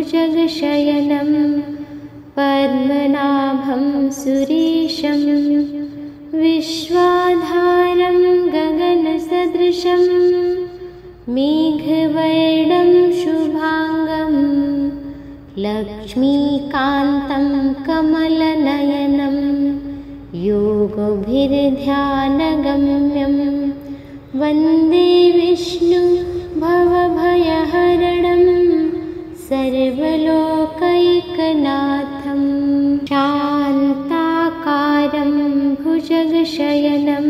भुजगशयनं पद्मनाभं सुरेशं विश्वाधारं गगनसदृशं मेघवर्णं शुभांगं लक्ष्मीकान्तं कमलनयनं योगभिर्ध्यानगम्यं वन्दे विष्णु भवभयहरणं सर्वलोकैकनाथं शान्ताकारं भुजगशयनं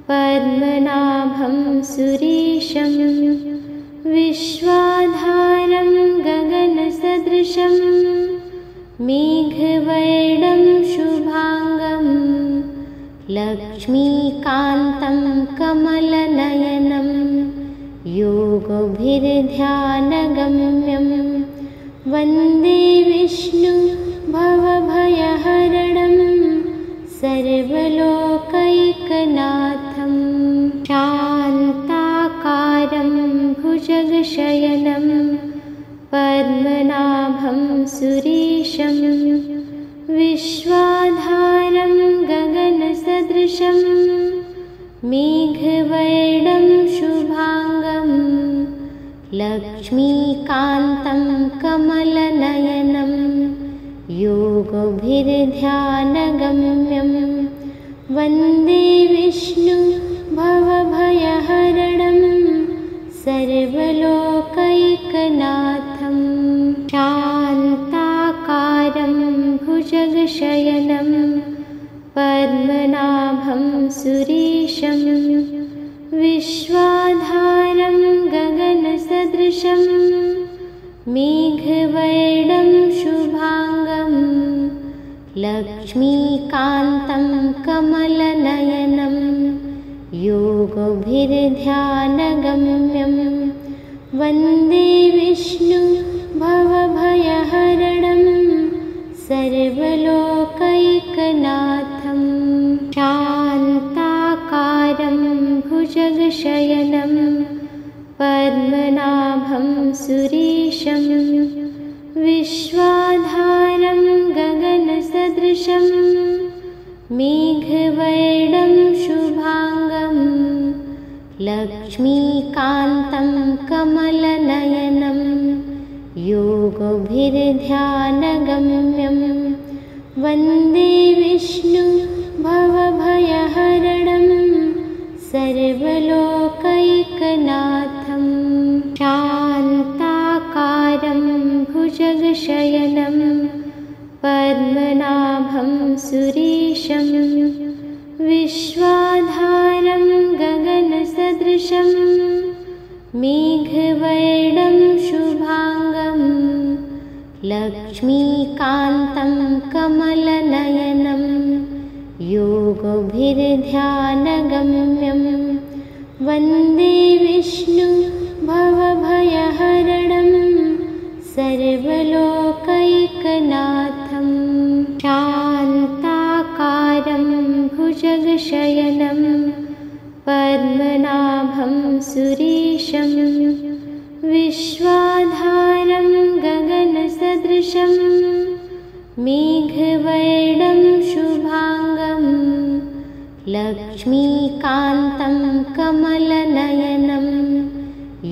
पद्मनाभं सुरेशं विश्वाधारं गगनसदृशं मेघवर्णं शुभांगं लक्ष्मीकान्तं कमलनयनं योगभिर्ध्यानगम्यं वन्दे विष्णु भवभयहरणं सर्वलोकैकनाथं शान्ताकारं भुजगशयनं पद्मनाभं सुरेशं विश्वाधारं गगनसदृशं मेघवर्णं शुभांगं लक्ष्मीकान्तं कमलनयनं योगभिर्ध्यानगम्यं वन्दे विष्णु भवभयहरणं सर्वलोकैकनाथं शान्ताकारं भुजगशयनं पद्मनाभं सुरेशं विश्वाधारं गगनसदृशं मेघवर्णं शुभांगं लक्ष्मीकान्तं कमलनयनं योगभिर्ध्यानगम्यं वन्दे विष्णु भवभयहरणं सर्वलोकैकनाथं शान्ताकारं भुजगशयनं पद्मनाभं सुरेशं विश्वाधारं गगनसदृशं मेघवर्णं शुभांगं लक्ष्मीकान्तं कमलनयनं योगभिर्ध्यानगम्यं वन्दे विष्णु भवभयहरणं सर्वलोकैकनाथं शान्ताकारं भुजगशयनं पद्मनाभं सुरेशं विश्वाधारं गगनसदृशं मेघवर्णं शुभांगं लक्ष्मीकान्तं कमलनयनं योगभिर्ध्यानगम्यं वन्दे विष्णु भवभयहरणं सर्वलोकैकनाथं शान्ताकारं भुजगशयनं पद्मनाभं सुरेशं विश्वाधारं गगनसदृशं मेघवर्णं शुभांगं लक्ष्मीकान्तं कमलनयनं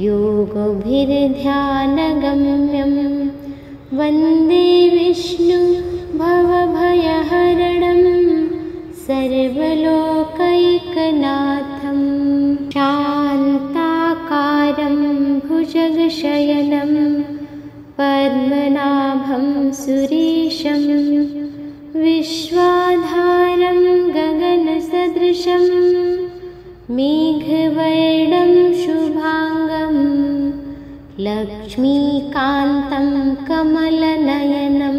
योगभिर्ध्यानगम्यं वन्दे विष्णु भवभयहरणं सर्वलोकैकनाथं शान्ताकारं भुजगशयनं पद्मनाभं सुरेशं विश्वाधारं गगनसदृशं मेघवर्णं शुभांगं लक्ष्मीकान्तं कमलनयनं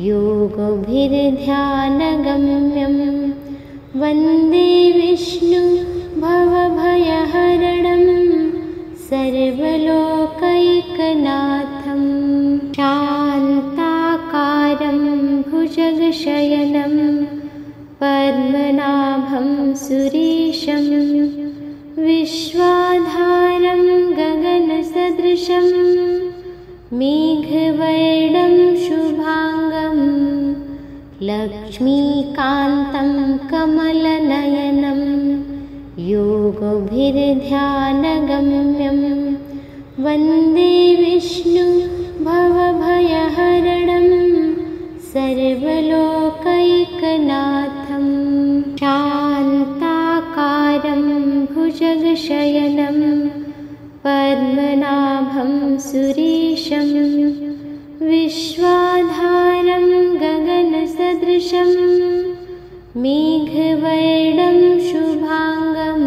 योगभिर्ध्यानगम्यं वन्दे विष्णु भवभयहरणं सर्वलोकैकनाथं शान्ताकारं भुजगशयनं पद्मनाभं सुरेशं विश्वाधारं गगनसदृशं मेघवर्णं शुभांगं लक्ष्मीकान्तं कमलनयनं योगभिर्ध्यानगम्यं वन्दे विष्णु भवभयहरणं सर्वलोकैकनाथं शान्ताकारं भुजगशयनं पद्मनाभं सुरेशं विश्वाधारं गगनसदृशं मेघवर्णं शुभांगं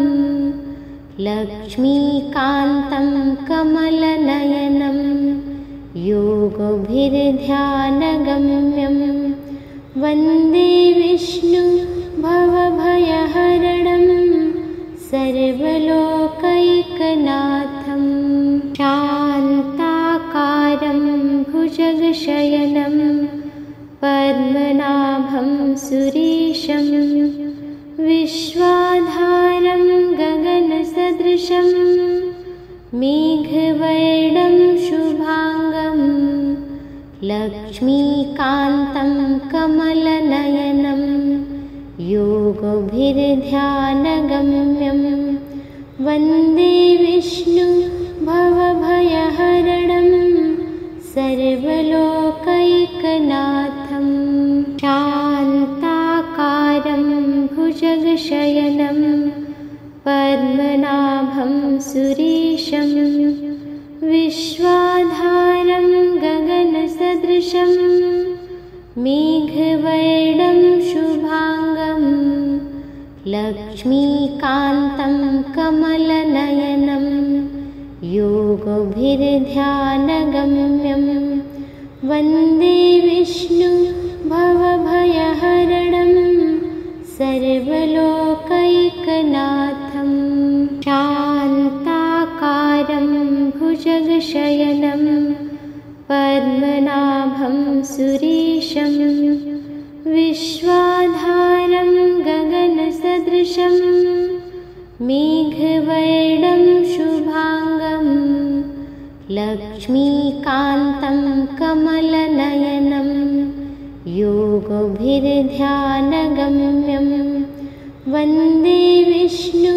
लक्ष्मीकान्तं कमलनयनं योगभिर्ध्यानगम्यं वन्दे विष्णु भवभयहरणं सर्वलोकैकनाथं शान्ताकारं भुजगशयनं पद्मनाभं सुरेशं विश्वाधारं गगनसदृशं मेघवर्णं शुभांगं लक्ष्मीकान्तं कमलनयनं योगभिर्ध्यानगम्यं वन्दे विष्णु भवभयहरणं सर्वलोकैकनाथं शान्ताकारं भुजगशयनं पद्मनाभं सुरेशं विश्वाधारं गगनसदृशं मेघवर्णं शुभांगं लक्ष्मीकान्तं कमलनयनं योगभिर्ध्यानगम्यं वन्दे विष्णु भवभयहरणं सर्वलोकैकनाथं शान्ताकारं भुजगशयनं पद्मनाभं सुरेशं विश्वाधारं गगनसदृशं मेघवर्णं शुभांगं लक्ष्मीकान्तं कमलनयनं योगभिर्ध्यानगम्यं वन्दे विष्णु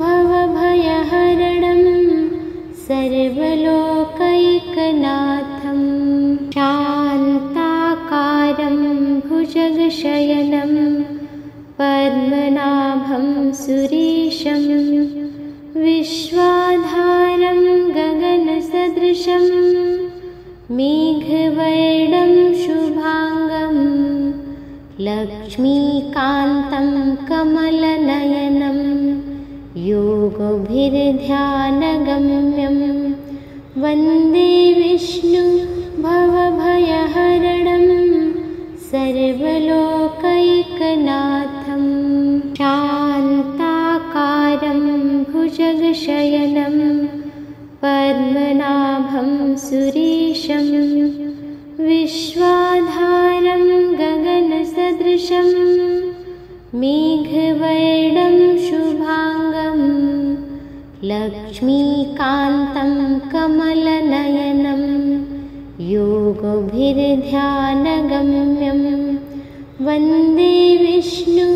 भवभयहरणं सर्वलोकैकनाथं शान्ताकारं भुजगशयनं पद्मनाभं सुरेशं विश्वाधारं गगनसदृशं मेघवर्णं शुभांगं लक्ष्मीकान्तं कमलनयनं योगभिर्ध्यानगम्यं वन्दे विष्णु भवभयहरणं सर्वलोकैकनाथं शान्ताकारं भुजगशयनं पद्मनाभं सुरेशं विश्वाधारं गगनसदृशं मेघवर्णं शुभांगं लक्ष्मीकान्तं कमलनयनं योगभिर्ध्यानगम्यं वन्दे विष्णु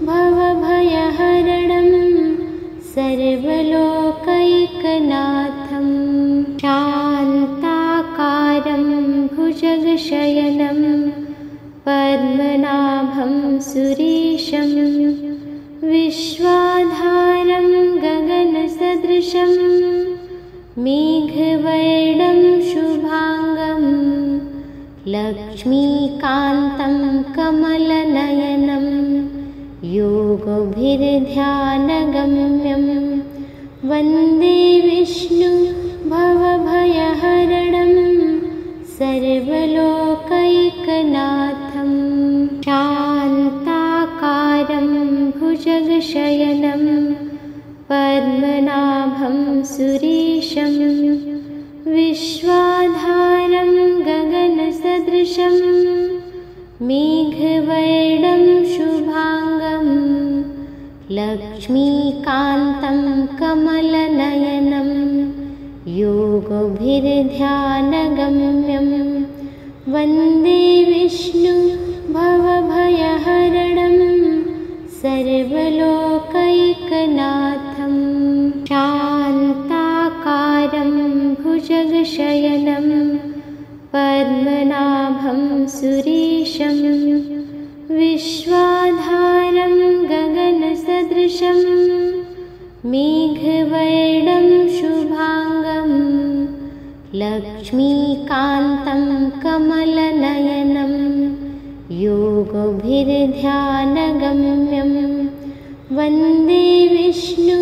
भवभयहरणं सर्वलोकैकनाथं शान्ताकारं भुजगशयनं पद्मनाभं सुरेशं विश्वाधारं गगनसदृशं मेघवर्णं शुभांगं लक्ष्मीकान्तं कमलनयनं योगभिर्ध्यानगम्यं वन्दे विष्णु भवभयहरणं सर्वलोकैकनाथं शान्ताकारं भुजगशयनं पद्मनाभं सुरेशं विश्वाधारं गगनसदृशं मेघवर्णं शुभांगं लक्ष्मीकान्तं कमलनयनं योगभिर्ध्यानगम्यं वन्दे विष्णु भवभयहरणं सर्वलोकैकनाथं शान्ताकारं भुजगशयनं पद्मनाभं सुरेशं विश्वाधारं गगनसदृशं मेघवर्णं शुभांगं लक्ष्मीकान्तं कमलनयनं योगभिर्ध्यानगम्यं वन्दे विष्णु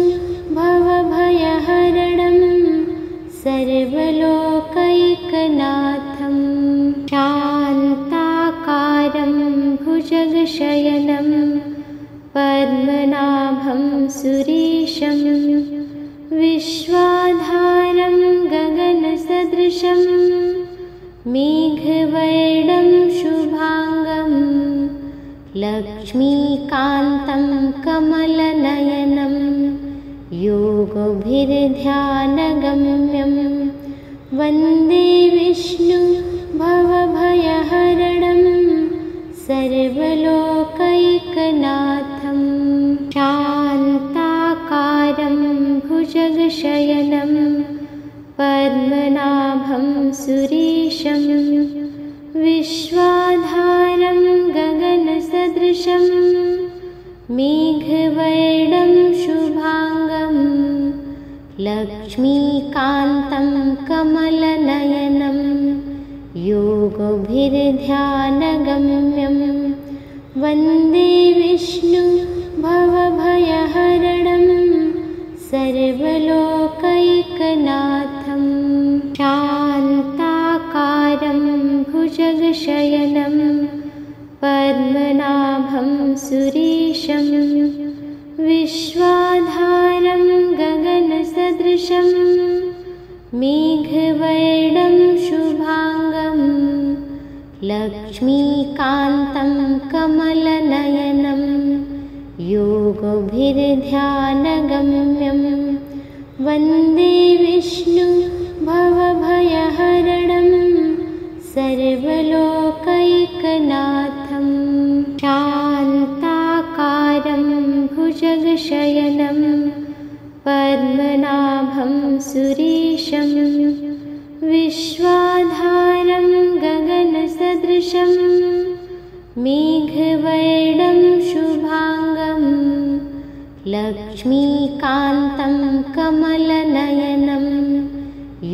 भवभयहरणं सर्वलोकैकनाथं शान्ताकारं भुजगशयनं पद्मनाभं सुरेशं विश्वाधारं गगनसदृशं मेघवर्णं शुभांगं लक्ष्मीकान्तं कमलनयनं योगभिर्ध्यानगम्यं वन्दे विष्णु भवभयहरणं सर्वलोकैकनाथं शान्ताकारं भुजगशयनं पद्मनाभं सुरेशं विश्वाधारं गगनसदृशं मेघवर्णं शुभांगं लक्ष्मीकान्तं कमलनयनं योगभिर्ध्यानगम्यं वन्दे विष्णु भवभयहरणं सर्वलोकैकनाथं शान्ताकारं भुजगशयनं पद्मनाभं सुरेशं विश्वाधारं गगनसदृशं मेघवर्णं शुभांगं लक्ष्मीकान्तं कमलनयनं योगभिर्ध्यानगम्यं वन्दे विष्णु भवभयहरणं सर्वलोकैकनाथं शान्ताकारं भुजगशयनं पद्मनाभं सुरेशं विश्वाधारं गगनसदृशं मेघवर्णं शुभांगं लक्ष्मीकान्तं कमलनयनं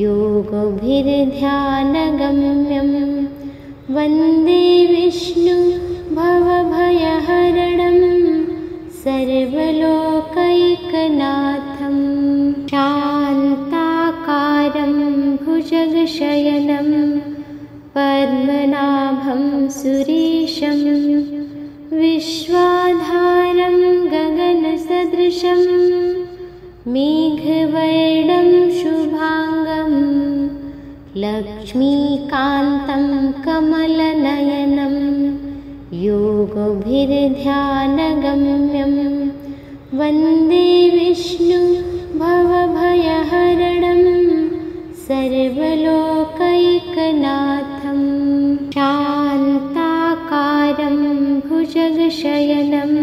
योगभिर्ध्यानगम्यं वन्दे विष्णु भवभयहरणं सर्वलोकैकनाथं शान्ताकारं भुजगशयनं पद्मनाभं सुरेशं विश्वाधारं गगनसदृशं मेघवर्णं शुभांगं लक्ष्मीकान्तं कमलनयनं योगभिर्ध्यानगम्यं वन्दे विष्णु भवभयहरणं सर्वलोकैकनाथं शान्ताकारं भुजगशयनं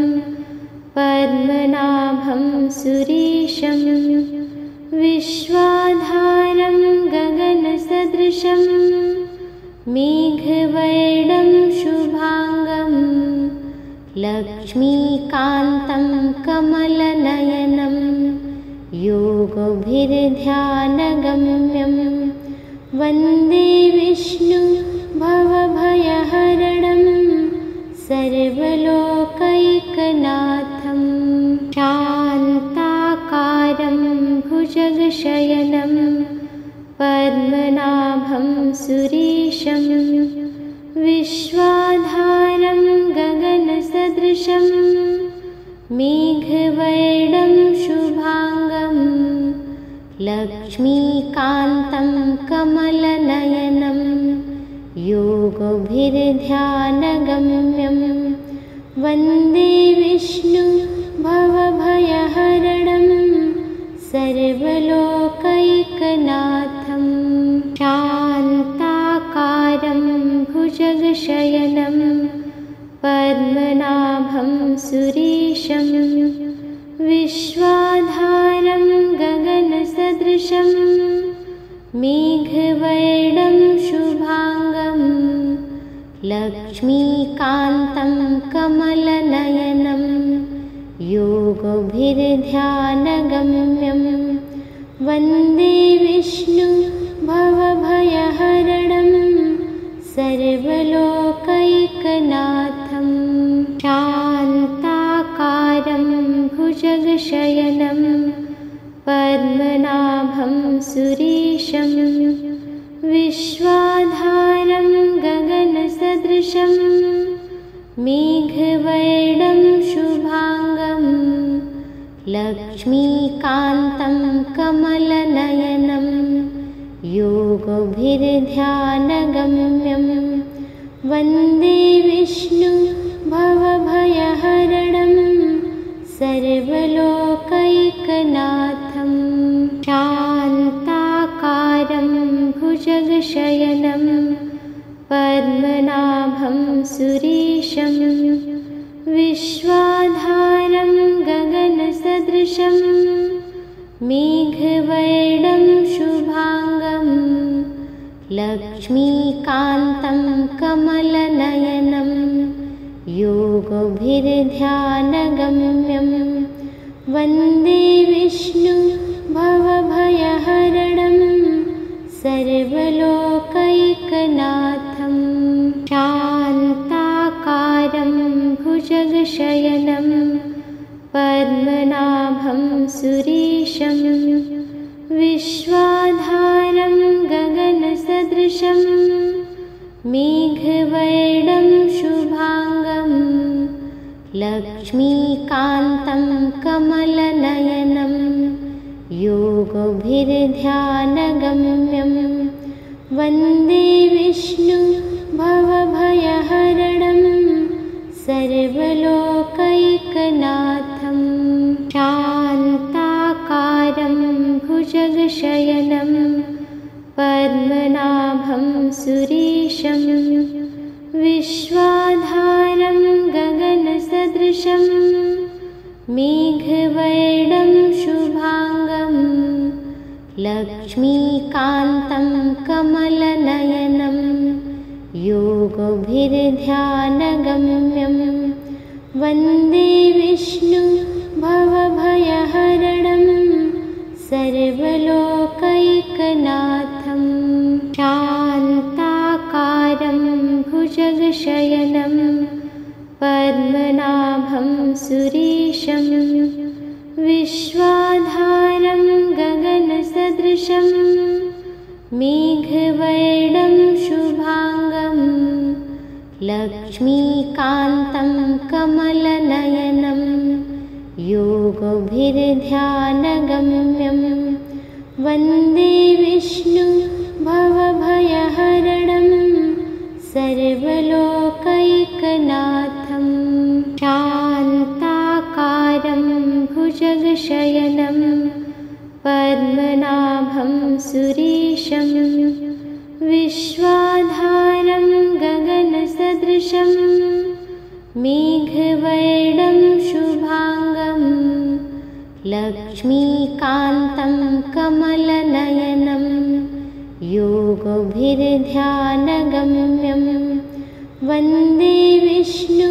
पद्मनाभं सुरेशं विश्वाधारं गगनसदृशं मेघवर्णं शुभांगं लक्ष्मीकान्तं कमलनयनं योगभिर्ध्यानगम्यं वन्दे विष्णु भवभयहरणं सर्वलोकैकनाथं शान्ताकारं भुजगशयनं पद्मनाभं सुरेशं विश्वाधारं गगनसदृशं मेघवर्णं शुभांगं लक्ष्मीकान्तं कमलनयनं योगभिर्ध्यानगम्यं वन्दे विष्णु भवभयहरणं सर्वलोकैकनाथं शान्ताकारं भुजगशयनं पद्मनाभं सुरेशं विश्वाधारं गगनसदृशं मेघवर्णं शुभांगं लक्ष्मीकान्तं कमलनयनं योगभिर्ध्यानगम्यं वन्दे विष्णु भवभयहरणं सर्वलोकैकनाथं शान्ताकारं भुजगशयनं पद्मनाभं सुरेशं विश्वाधारं गगनसदृशं मेघवर्णं शुभांगं लक्ष्मीकान्तं कमलनयनं योगभिर्ध्यानगम्यं वन्दे विष्णु भवभयहरणं सर्वलोकैकनाथं शान्ताकारं भुजगशयनं पद्मनाभं सुरेशं विश्वाधारं गगनसदृशं मेघवर्णं शुभांगं लक्ष्मीकान्तं कमलनयनं योगभिर्ध्यानगम्यं वन्दे विष्णु भवभयहरणं सर्वलोकैकनाथं शान्ताकारं भुजगशयनं पद्मनाभं सुरेशं विश्वाधारं गगनसदृशं मेघवर्णं शुभांगं लक्ष्मीकान्तं कमलनयनं योगभिर्ध्यानगम्यं वन्दे विष्णु भवभयहरणं सर्वलोकैकनाथं शान्ताकारं भुजगशयनं पद्मनाभं सुरेशं विश्वाधारं गगनसदृशं मेघवर्णं शुभांगं लक्ष्मीकान्तं कमलनयनं योगभिर्ध्यानगम्यं वन्दे विष्णु भवभयहरणं सर्वलोकैकनाथं शान्ताकारं भुजगशयनं पद्मनाभं सुरेशं विश्वाधारं गगनसदृशं मेघवर्णं शुभांगं लक्ष्मीकान्तं कमलनयनं योगभिर्ध्यानगम्यं वन्दे विष्णु भवभयहरणं सर्वलोकैकनाथं शान्ताकारं भुजगशयनं पद्मनाभं सुरेशं विश्वाधारं गगनसदृशं मेघवर्णं शुभांगं लक्ष्मीकान्तं कमलनयनं योगभिर्ध्यानगम्यं वन्दे विष्णु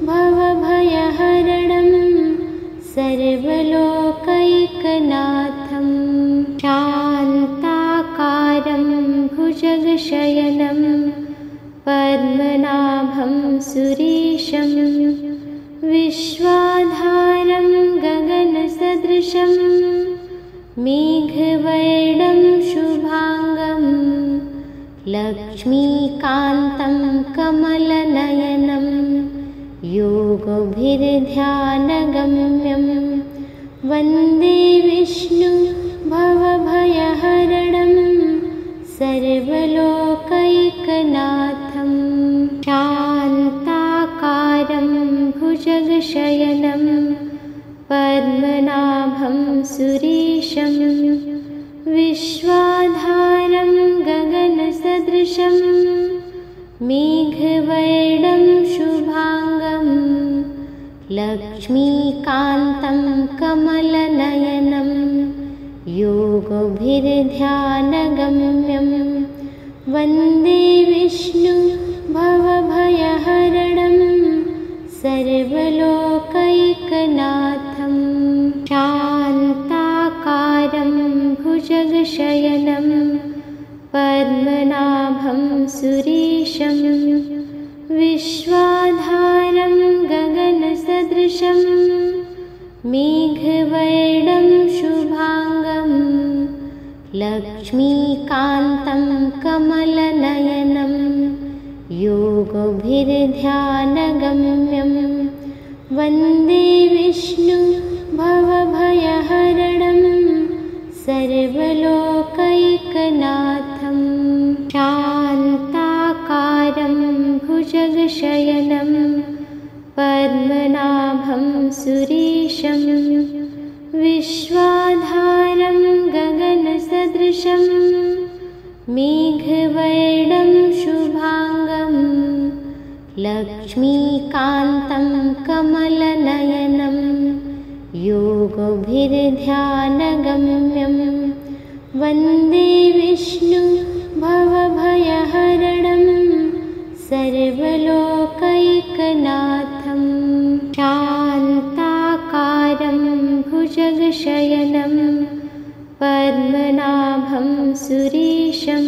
भवभयहरणं सर्वलोकैकनाथं शान्ताकारं भुजगशयनं पद्मनाभं सुरेशं विश्वाधारं गगनसदृशं मेघवर्णं शुभांगं लक्ष्मीकान्तं कमलनयनं योगभिर्ध्यानगम्यं वन्दे विष्णु भवभयहरणं सर्वलोकैकनाथं शान्ताकारं भुजगशयनं पद्मनाभं पद्मनाभं सुरेशं विश्वाधारं गगनसदृशं मेघवर्णं शुभांगं लक्ष्मीकान्तं कमलनयनं योगभिर्ध्यानगम्यं वन्दे विष्णु भवभयहरणं सर्वलोकैकनाथं शान्ताकारं भुजगशयनं पद्मनाभं सुरेशं विश्वाधारं गगनसदृशं मेघवर्णं शुभांगं लक्ष्मीकान्तं कमलनयनं योगभिर्ध्यानगम्यं वन्दे विष्णु भवभयहरणं सर्वलोकैकनाथं शान्ताकारं भुजगशयनं पद्मनाभं सुरेशं विश्वाधारं गगनसदृशं मेघवर्णं शुभांगं लक्ष्मीकान्तं कमलनयनं योगभिर्ध्यानगम्यं वन्दे विष्णु भवभयहरणं सर्वलोकैकनाथं शान्ताकारं भुजगशयनं पद्मनाभं सुरेशं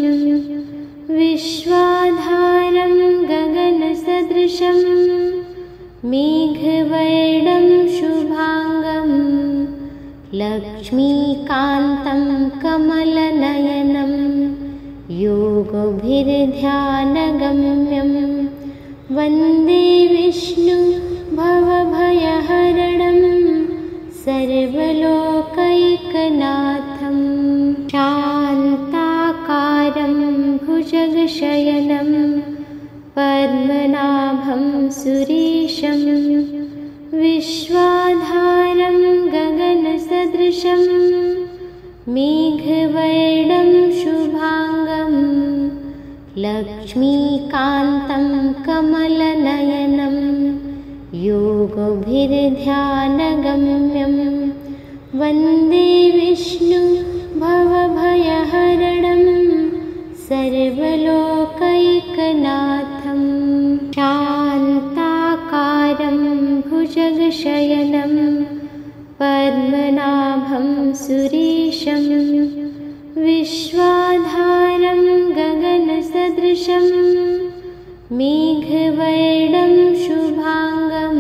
विश्वाधारं गगनसदृशं मेघवर्णं शुभांगं लक्ष्मीकान्तं कमलनयनं योगभिर्ध्यानगम्यं वन्दे विष्णु भवभयहरणं सर्वलोकैकनाथं शान्ताकारं भुजगशयनं पद्मनाभं सुरेशं विश्वाधारं गगनसदृशं मेघवर्णं शुभांगं लक्ष्मीकान्तं कमलनयनं योगभिर्ध्यानगम्यं वन्दे विष्णु भवभयहरणं सर्वलोकैकनाथं शान्ताकारं भुजगशयनं पद्मनाभं सुरेशं विश्वाधारं गगनसदृशं मेघवर्णं शुभांगं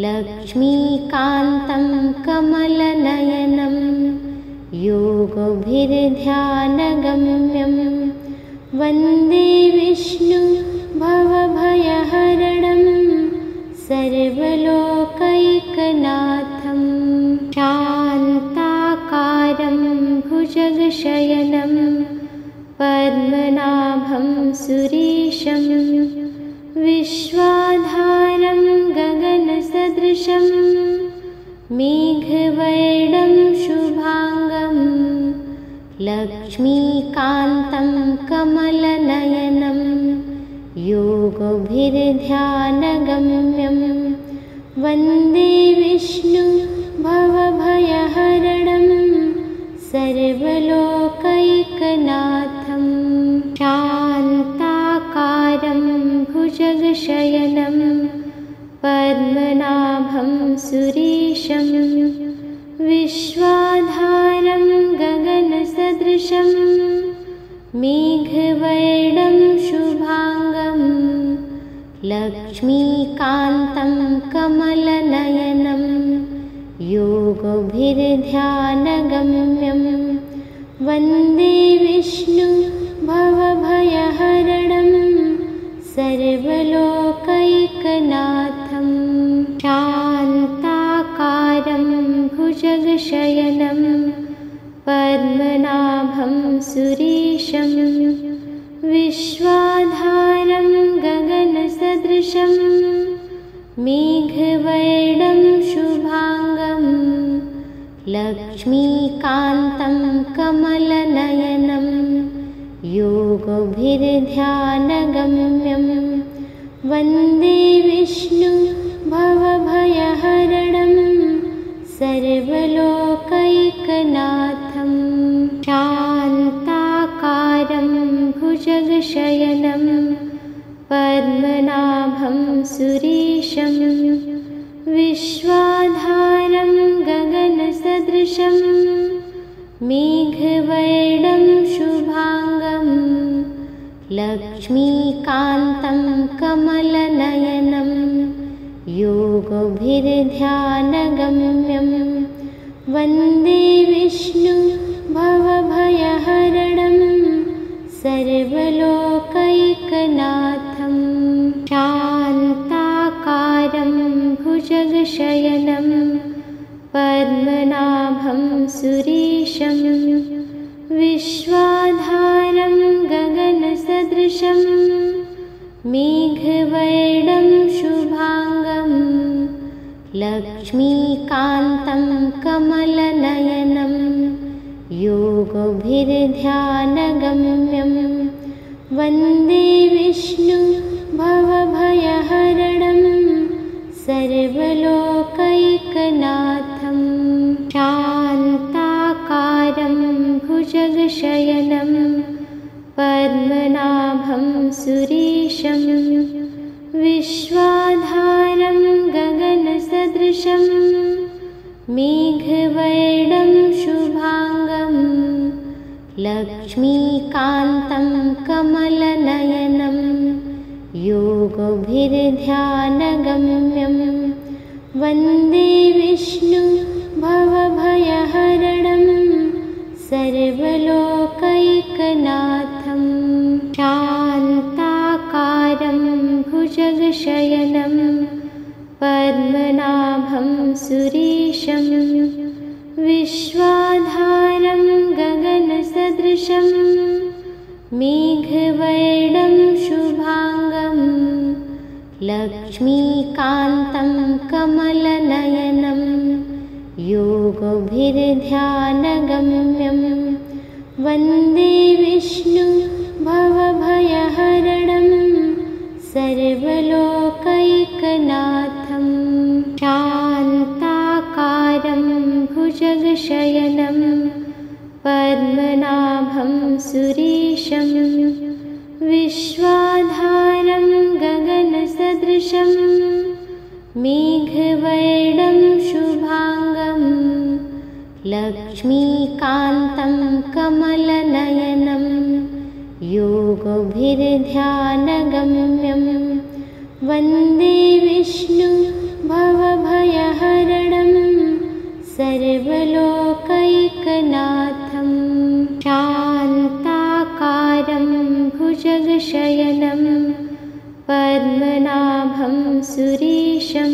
लक्ष्मीकान्तं कमलनयनं योगभिर्ध्यानगम्यं वन्दे विष्णु भवभयहरणं सर्वलोकैकनाथं शान्ताकारं भुजगशयनं पद्मनाभं सुरेशं विश्वाधारं गगनसदृशं मेघवर्णं शुभांगं लक्ष्मीकान्तं कमलनयनं योगभिर्ध्यानगम्यं वन्दे विष्णु भवभयहरणं सर्वलोकैकनाथं शान्ताकारं भुजगशयनं पद्मनाभं सुरेशं विश्वाधारं गगनसदृशं मेघवर्णं शुभांगं लक्ष्मीकान्तं कमलनयनं योगभिर्ध्यानगम्यं वन्दे विष्णु भवभयहरणं सर्वलोकैकनाथं शान्ताकारं भुजगशयनं पद्मनाभं सुरेशं विश्वाधारं गगनसदृशं मेघवर्णं शुभांगं लक्ष्मीकान्तं कमलनयनं योगभिर्ध्यानगम्यं वन्दे विष्णु भवभयहरणं सर्वलोकैकनाथं शान्ताकारं भुजगशयनं पद्मनाभं सुरेशं विश्वाधारं गगनसदृशं मेघवर्णं शुभांगं लक्ष्मीकान्तं कमलनयनं योगभिर्ध्यानगम्यं वन्दे विष्णु भवभयहरणं सर्वलोकैकनाथं शान्ताकारं भुजगशयनं पद्मनाभं सुरेशं विश्वाधारं गगनसदृशं मेघवर्णं शुभांगं लक्ष्मीकान्तं कमलनयनं योगभिर्ध्यानगम्यं वन्दे विष्णु भवभयहरणं सर्वलोकैकनाथं शान्ताकारं भुजगशयनं पद्मनाभं सुरेशं विश्वाधारं गगनसदृशं मेघवर्णं शुभांगं लक्ष्मीकान्तं कमलनयनं योगभिर्ध्यानगम्यं वन्दे विष्णु भवभयहरणं सर्वलोकैकनाथं शान्ताकारं भुजगशयनं पद्मनाभं सुरेशं विश्वाधारं गगनसदृशं मेघवर्णं शुभांगं लक्ष्मीकान्तं कमलनयनं योगभिर्ध्यानगम्यं वन्दे विष्णु भवभयहरणं सर्वलोकैकनाथं शान्ताकारं भुजगशयनं पद्मनाभं सुरेशं विश्वाधारं गगनसदृशं मेघवर्णं शुभांगं लक्ष्मीकान्तं कमलनयनं योगभिर्ध्यानगम्यं वन्दे विष्णु भवभयहरणं सर्वलोकैकनाथं शान्ताकारं भुजगशयनं पद्मनाभं सुरेशं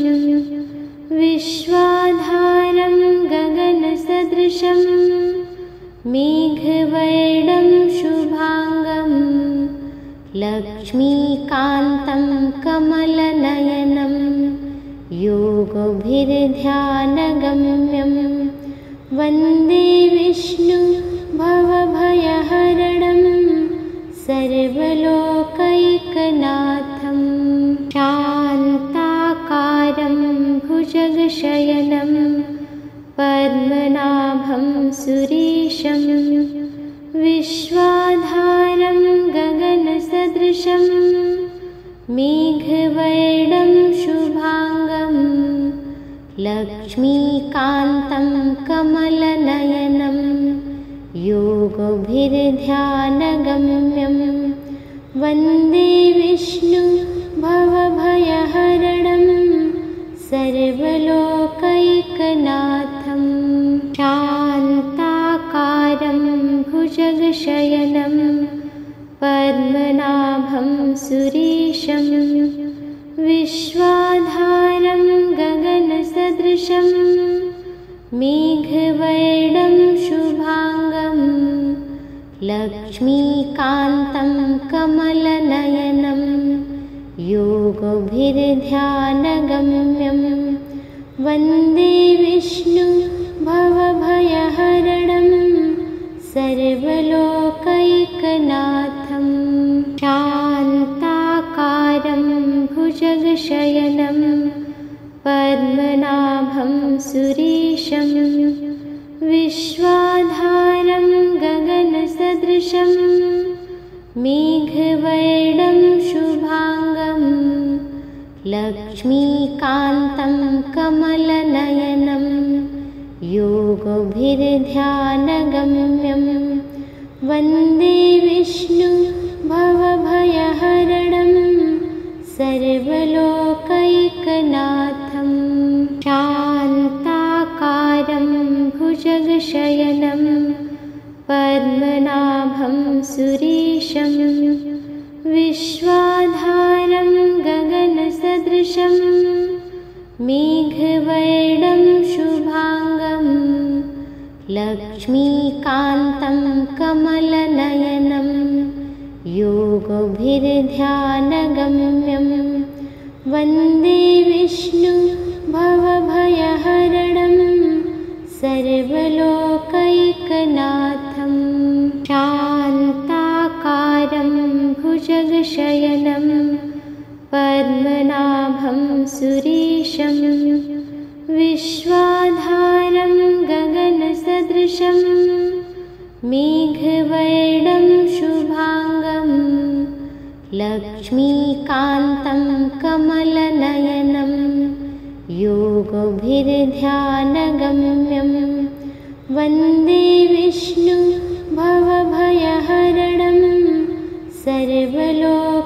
विश्वाधारं गगनसदृशं मेघवर्णं शुभांगं लक्ष्मीकान्तं कमलनयनं योगभिर्ध्यानगम्यं वन्दे विष्णु भवभयहरणं सर्वलोकैकनाथं शान्ताकारं भुजगशयनं पद्मनाभं सुरेशं विश्वाधारं गगनसदृशं मेघवर्णं शुभांगं लक्ष्मीकान्तं कमलनयनं योगभिर्ध्यानगम्यं वन्दे विष्णु भवभयहरणं सर्वलोकैकनाथं शान्ताकारं भुजगशयनं पद्मनाभं सुरेशं विश्वाधारं गगनसदृशं मेघवर्णं शुभांगं लक्ष्मीकान्तं कमलनयनं योगभिर्ध्यानगम्यं वन्दे विष्णु भवभयहरणं सर्वलोकैकनाथं शान्ताकारं भुजगशयनं पद्मनाभं सुरेशं विश्वाधारं गगनसदृशं मेघवर्णं शुभांगं लक्ष्मीकान्तं कमलनयनं योगभिर्ध्यानगम्यं वन्दे विष्णु भवभयहरणं सर्वलोकैकनाथं शान्ताकारं भुजगशयनं पद्मनाभं सुरेशं विश्वाधारं गगनसदृशं मेघवर्णं शुभांगं लक्ष्मीकान्तं कमलनयनं योगभिर्ध्यानगम्यं वन्दे विष्णु भवभयहरणं सर्वलोकैकनाथं शान्ताकारं भुजगशयनं पद्मनाभं सुरेशं विश्वाधारं गगनसदृशं मेघवर्णं शुभांगं लक्ष्मीकान्तं कमलनयनं योगभिर्ध्यानगम्यं वन्दे विष्णु भवभयहरणं सर्वलोकैकनाथं